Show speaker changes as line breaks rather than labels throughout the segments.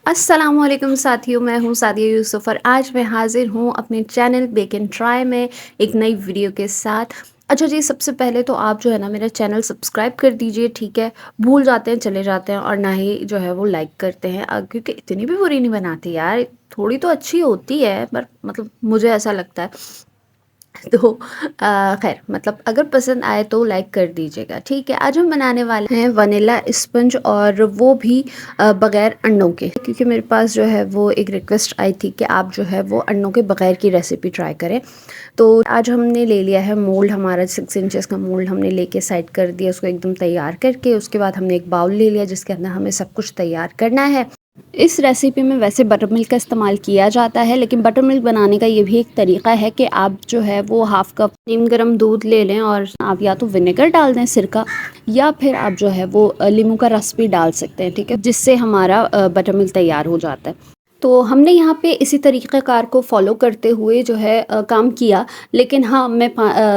अस्सलामुअलैकुम साथियों, मैं हूँ सादिया यूसुफ और आज मैं हाज़िर हूँ अपने चैनल बेक एंड ट्राई में एक नई वीडियो के साथ। अच्छा जी, सबसे पहले तो आप जो है ना मेरा चैनल सब्सक्राइब कर दीजिए, ठीक है? भूल जाते हैं, चले जाते हैं और ना ही जो है वो लाइक करते हैं क्योंकि इतनी भी बुरी नहीं बनाती यार, थोड़ी तो अच्छी होती है पर मतलब मुझे ऐसा लगता है। तो खैर मतलब अगर पसंद आए तो लाइक कर दीजिएगा, ठीक है? आज हम बनाने वाले हैं वनीला स्पंज और वो भी बग़ैर अंडों के, क्योंकि मेरे पास जो है वो एक रिक्वेस्ट आई थी कि आप जो है वो अंडों के बग़ैर की रेसिपी ट्राई करें। तो आज हमने ले लिया है मोल्ड, हमारा 6 इंचेस का मोल्ड हमने लेके साइड कर दिया उसको एकदम तैयार करके। उसके बाद हमने एक बाउल ले लिया जिसके अंदर हमें सब कुछ तैयार करना है। इस रेसिपी में वैसे बटर मिल्क का इस्तेमाल किया जाता है, लेकिन बटर मिल्क बनाने का ये भी एक तरीका है कि आप जो है वो हाफ़ कप नीम गर्म दूध ले लें और आप या तो विनेगर डाल दें, सिरका, या फिर आप जो है वो नींबू का रस भी डाल सकते हैं, ठीक है? जिससे हमारा बटर मिल्क तैयार हो जाता है। तो हमने यहाँ पे इसी तरीक़ेकार को फ़ॉलो करते हुए जो है काम किया, लेकिन हाँ, मैं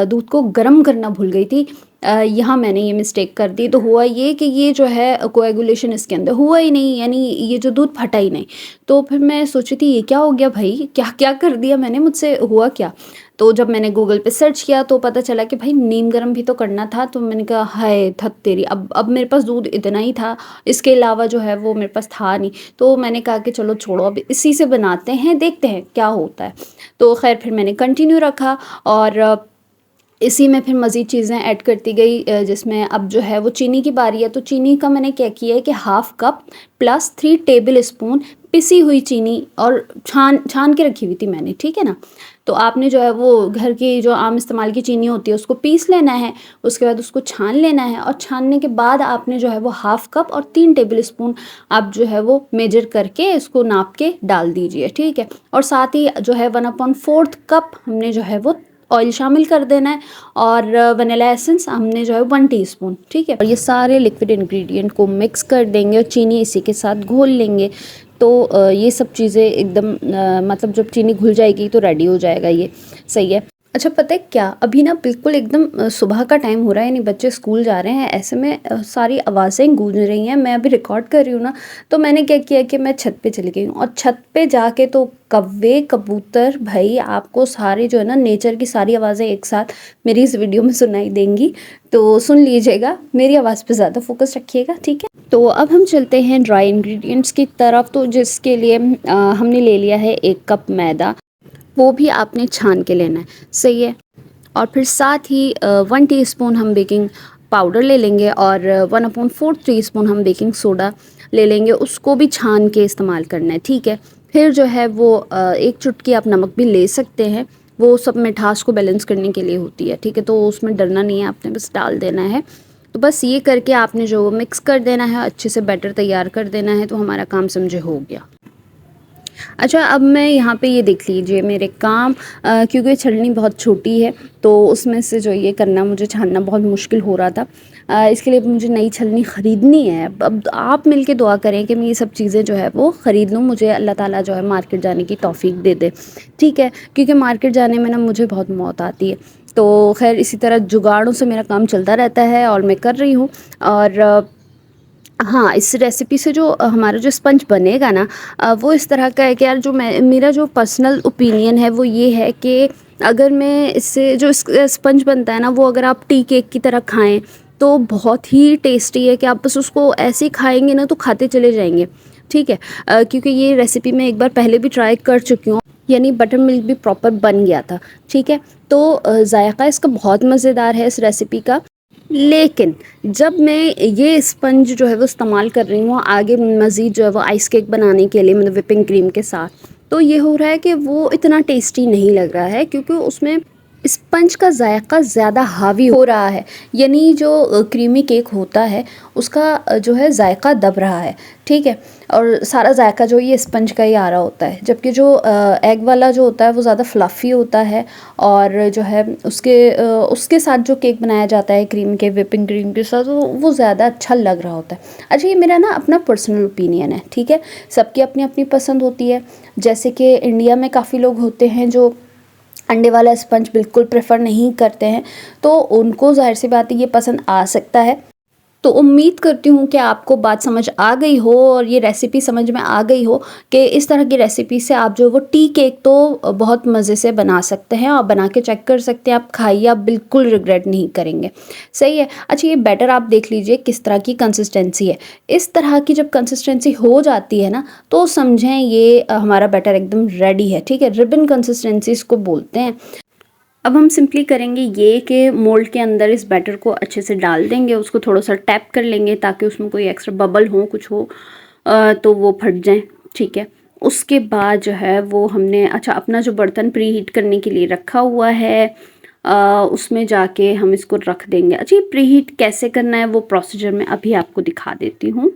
दूध को गर्म करना भूल गई थी। यहाँ मैंने ये मिस्टेक कर दी, तो हुआ ये कि ये जो है कोएगुलेशन इसके अंदर हुआ ही नहीं, यानी ये जो दूध फटा ही नहीं। तो फिर मैं सोची थी ये क्या हो गया भाई, क्या क्या कर दिया मैंने, मुझसे हुआ क्या? तो जब मैंने गूगल पे सर्च किया तो पता चला कि भाई नीम गर्म भी तो करना था। तो मैंने कहा हाय थक तेरी, अब मेरे पास दूध इतना ही था, इसके अलावा जो है वो मेरे पास था नहीं। तो मैंने कहा कि चलो छोड़ो, अब इसी से बनाते हैं, देखते हैं क्या होता है। तो खैर फिर मैंने कंटिन्यू रखा और इसी में फिर मज़ीद चीज़ें ऐड करती गई, जिसमें अब जो है वो चीनी की बारी है। तो चीनी का मैंने क्या किया है कि half cup plus 3 table spoon पिसी हुई चीनी, और छान छान के रखी हुई थी मैंने, ठीक है ना? तो आपने जो है वो घर की जो आम इस्तेमाल की चीनी होती है उसको पीस लेना है, उसके बाद उसको छान लेना है और छानने के बाद आपने जो है वो हाफ़ कप और 3 टेबल स्पून आप जो है वो मेजर करके इसको नाप के डाल दीजिए, ठीक है? और साथ ही जो है 1/4 कप हमने जो है वो ऑयल शामिल कर देना है और वनीला एसेंस हमने जो है 1 टीस्पून, ठीक है? और ये सारे लिक्विड इंग्रेडिएंट को मिक्स कर देंगे और चीनी इसी के साथ घोल लेंगे। तो ये सब चीज़ें एकदम मतलब जब चीनी घुल जाएगी तो रेडी हो जाएगा ये, सही है। अच्छा पता है क्या, अभी ना बिल्कुल एकदम सुबह का टाइम हो रहा है, यानी बच्चे स्कूल जा रहे हैं, ऐसे में सारी आवाज़ें गूंज रही हैं। मैं अभी रिकॉर्ड कर रही हूँ ना, तो मैंने क्या किया कि मैं छत पे चली गई हूँ और छत पे जाके तो कौवे कबूतर भाई आपको सारे जो है ना नेचर की सारी आवाज़ें एक साथ मेरी इस वीडियो में सुनाई देंगी। तो सुन लीजिएगा, मेरी आवाज़ पे ज़्यादा फोकस रखिएगा, ठीक है? तो अब हम चलते हैं ड्राई इंग्रेडिएंट्स की तरफ। तो जिसके लिए हमने ले लिया है 1 कप मैदा, वो भी आपने छान के लेना है, सही है? और फिर साथ ही 1 टीस्पून हम बेकिंग पाउडर ले लेंगे और 1/4 टीस्पून हम बेकिंग सोडा ले लेंगे, उसको भी छान के इस्तेमाल करना है, ठीक है? फिर जो है वो 1 चुटकी आप नमक भी ले सकते हैं, वो सब मिठास को बैलेंस करने के लिए होती है, ठीक है? तो उसमें डरना नहीं है, आपने बस डाल देना है। तो बस ये करके आपने जो मिक्स कर देना है, अच्छे से बैटर तैयार कर देना है, तो हमारा काम समझे हो गया। अच्छा अब मैं यहाँ पे ये देख लीजिए मेरे काम, क्योंकि छलनी बहुत छोटी है तो उसमें से जो ये करना मुझे छानना बहुत मुश्किल हो रहा था। इसके लिए मुझे नई छलनी ख़रीदनी है। अब आप मिलके दुआ करें कि मैं ये सब चीज़ें जो है वो ख़रीद लूँ, मुझे अल्लाह ताला जो है मार्केट जाने की तौफ़ीक दे दे, ठीक है? क्योंकि मार्केट जाने में ना मुझे बहुत मौत आती है। तो खैर इसी तरह जुगाड़ों से मेरा काम चलता रहता है और मैं कर रही हूँ। और हाँ, इस रेसिपी से जो हमारा जो स्पंज बनेगा ना, वो इस तरह का है कि यार जो मैं मेरा जो पर्सनल ओपिनियन है वो ये है कि अगर मैं इससे जो स्पंज बनता है ना, वो अगर आप टी केक की तरह खाएं तो बहुत ही टेस्टी है कि आप बस उसको ऐसे ही खाएंगे ना तो खाते चले जाएंगे, ठीक है? क्योंकि ये रेसिपी मैं एक बार पहले भी ट्राई कर चुकी हूँ, यानी बटर मिल्क भी प्रॉपर बन गया था, ठीक है? तो जायका इसका बहुत मज़ेदार है इस रेसिपी का। लेकिन जब मैं ये स्पंज जो है वो इस्तेमाल कर रही हूँ आगे मज़ीद जो है वो आइस केक बनाने के लिए, मतलब विपिंग क्रीम के साथ, तो ये हो रहा है कि वो इतना टेस्टी नहीं लग रहा है क्योंकि उसमें स्पंज का जायका ज़्यादा हावी हो रहा है, यानी जो क्रीमी केक होता है उसका जो है जायका दब रहा है, ठीक है? और सारा जायका जो ये स्पंज का ही आ रहा होता है, जबकि जो एग वाला जो होता है वो ज़्यादा फ्लफ़ी होता है और जो है उसके साथ जो केक बनाया जाता है क्रीम के, विपिंग क्रीम के साथ, वो ज़्यादा अच्छा लग रहा होता है। अच्छा ये मेरा ना अपना पर्सनल ओपिनियन है, ठीक है? सबकी अपनी अपनी पसंद होती है। जैसे कि इंडिया में काफ़ी लोग होते हैं जो अंडे वाला स्पंज बिल्कुल प्रेफर नहीं करते हैं, तो उनको ज़ाहिर सी बात है ये पसंद आ सकता है। तो उम्मीद करती हूँ कि आपको बात समझ आ गई हो और ये रेसिपी समझ में आ गई हो कि इस तरह की रेसिपी से आप जो वो टी केक तो बहुत मज़े से बना सकते हैं और बना के चेक कर सकते हैं। आप खाइए, आप बिल्कुल रिग्रेट नहीं करेंगे। सही है। अच्छा, ये बैटर आप देख लीजिए किस तरह की कंसिस्टेंसी है। इस तरह की जब कंसिस्टेंसी हो जाती है ना, तो समझें ये हमारा बैटर एकदम रेडी है। ठीक है, रिबन कंसिस्टेंसी इसको बोलते हैं। अब हम सिंपली करेंगे ये कि मोल्ड के अंदर इस बैटर को अच्छे से डाल देंगे, उसको थोड़ा सा टैप कर लेंगे ताकि उसमें कोई एक्स्ट्रा बबल हो, कुछ हो तो वो फट जाए। ठीक है, उसके बाद जो है वो हमने अच्छा अपना जो बर्तन प्री हीट करने के लिए रखा हुआ है उसमें जाके हम इसको रख देंगे। अच्छा, ये प्री हीट कैसे करना है वो प्रोसीजर मैं अभी आपको दिखा देती हूँ।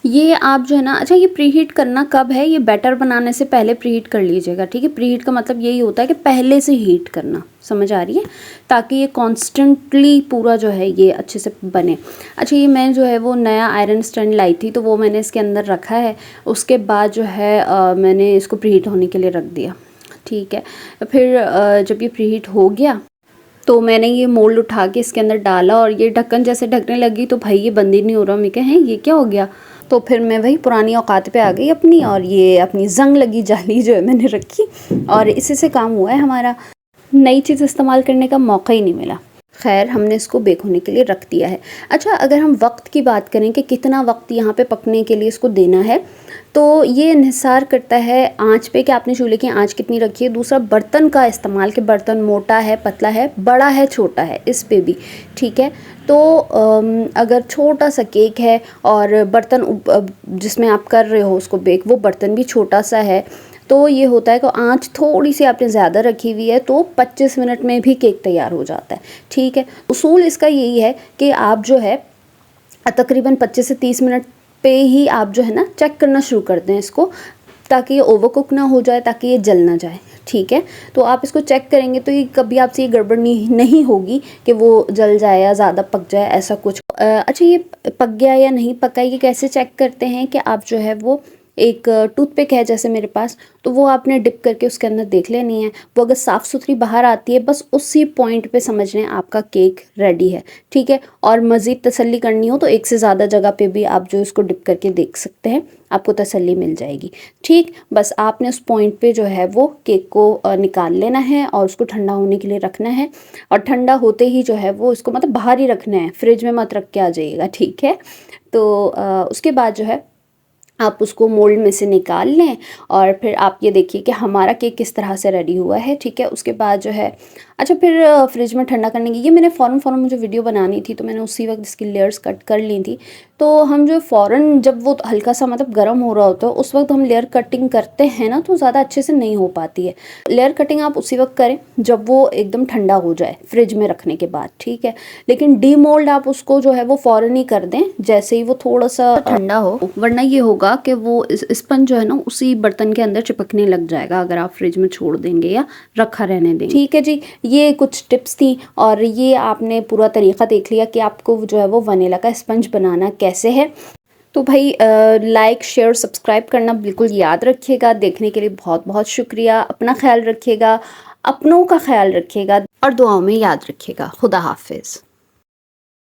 ये आप जो है ना, अच्छा ये प्रीहीट करना कब है, ये बैटर बनाने से पहले प्रीहीट कर लीजिएगा। ठीक है, प्रीहीट का मतलब यही होता है कि पहले से हीट करना, समझ आ रही है, ताकि ये कॉन्स्टेंटली पूरा जो है ये अच्छे से बने। अच्छा, ये मैं जो है वो नया आयरन स्टैंड लाई थी तो वो मैंने इसके अंदर रखा है। उसके बाद जो है मैंने इसको प्रीहीट होने के लिए रख दिया। ठीक है, फिर जब ये प्रीहीट हो गया तो मैंने ये मोल्ड उठा के इसके अंदर डाला और ये ढक्कन जैसे ढकने लगी तो भाई ये बंद ही नहीं हो रहा। मैं कहा ये क्या हो गया, तो फिर मैं वही पुरानी औकात पे आ गई अपनी और ये अपनी जंग लगी जाली जो है मैंने रखी और इसी से काम हुआ है हमारा। नई चीज़ इस्तेमाल करने का मौका ही नहीं मिला। खैर, हमने इसको बेक होने के लिए रख दिया है। अच्छा, अगर हम वक्त की बात करें कि कितना वक्त यहाँ पे पकने के लिए इसको देना है, तो ये इन्हिसार करता है आंच पे कि आपने चूल्हे की आंच कितनी रखी है। दूसरा, बर्तन का इस्तेमाल, कि बर्तन मोटा है, पतला है, बड़ा है, छोटा है, इस पे भी। ठीक है, तो अगर छोटा सा केक है और बर्तन जिसमें आप कर रहे हो उसको बेक, वो बर्तन भी छोटा सा है, तो ये होता है कि आंच थोड़ी सी आपने ज़्यादा रखी हुई है तो 25 मिनट में भी केक तैयार हो जाता है। ठीक है, उसूल इसका यही है कि आप जो है तकरीबन 25 से 30 मिनट पे ही आप जो है ना चेक करना शुरू कर दें इसको, ताकि ये ओवरकुक ना हो जाए, ताकि ये जल ना जाए। ठीक है, तो आप इसको चेक करेंगे तो ये कभी आपसे ये गड़बड़ नहीं होगी कि वो जल जाए या ज़्यादा पक जाए, ऐसा कुछ। अच्छा, ये पक गया या नहीं पका, ये कैसे चेक करते हैं कि आप जो है वो एक टूथपिक है जैसे मेरे पास, तो वो आपने डिप करके उसके अंदर देख लेनी है। वो अगर साफ़ सुथरी बाहर आती है, बस उसी पॉइंट पे समझ लें आपका केक रेडी है। ठीक है, और मज़ीद तसल्ली करनी हो तो एक से ज़्यादा जगह पे भी आप जो इसको डिप करके देख सकते हैं, आपको तसल्ली मिल जाएगी। ठीक, बस आपने उस पॉइंट पे जो है वो केक को निकाल लेना है और उसको ठंडा होने के लिए रखना है। और ठंडा होते ही जो है वो इसको मतलब बाहर ही रखना है, फ्रिज में मत रख के आ जाइएगा। ठीक है, तो उसके बाद जो है आप उसको मोल्ड में से निकाल लें और फिर आप ये देखिए कि हमारा केक किस तरह से रेडी हुआ है। ठीक है, उसके बाद जो है अच्छा, फिर फ्रिज में ठंडा करने की, ये मैंने फ़ौरन मुझे वीडियो बनानी थी तो मैंने उसी वक्त इसकी लेयर्स कट कर ली थी। तो हम जो फ़ौरन जब वो हल्का सा मतलब गर्म हो रहा होता है उस वक्त हम लेयर कटिंग करते हैं ना, तो ज़्यादा अच्छे से नहीं हो पाती है। लेयर कटिंग आप उसी वक्त करें जब वो एकदम ठंडा हो जाए फ्रिज में रखने के बाद। ठीक है, लेकिन डी मोल्ड आप उसको जो है वो फ़ौरन ही कर दें जैसे ही वो थोड़ा सा ठंडा हो, वरना ये होगा कि वो स्पंज जो है ना उसी बर्तन के अंदर चिपकने लग जाएगा अगर आप फ्रिज में छोड़ देंगे या रखा रहने देंगे। ठीक है जी, ये कुछ टिप्स थी और ये आपने पूरा तरीका देख लिया कि आपको जो है वो वनीला का स्पंज बनाना कैसे है। तो भाई लाइक शेयर सब्सक्राइब करना बिल्कुल याद रखिएगा। देखने के लिए बहुत बहुत शुक्रिया। अपना ख्याल रखिएगा, अपनों का ख्याल रखिएगा और दुआओं में याद रखिएगा। खुदा हाफिज़।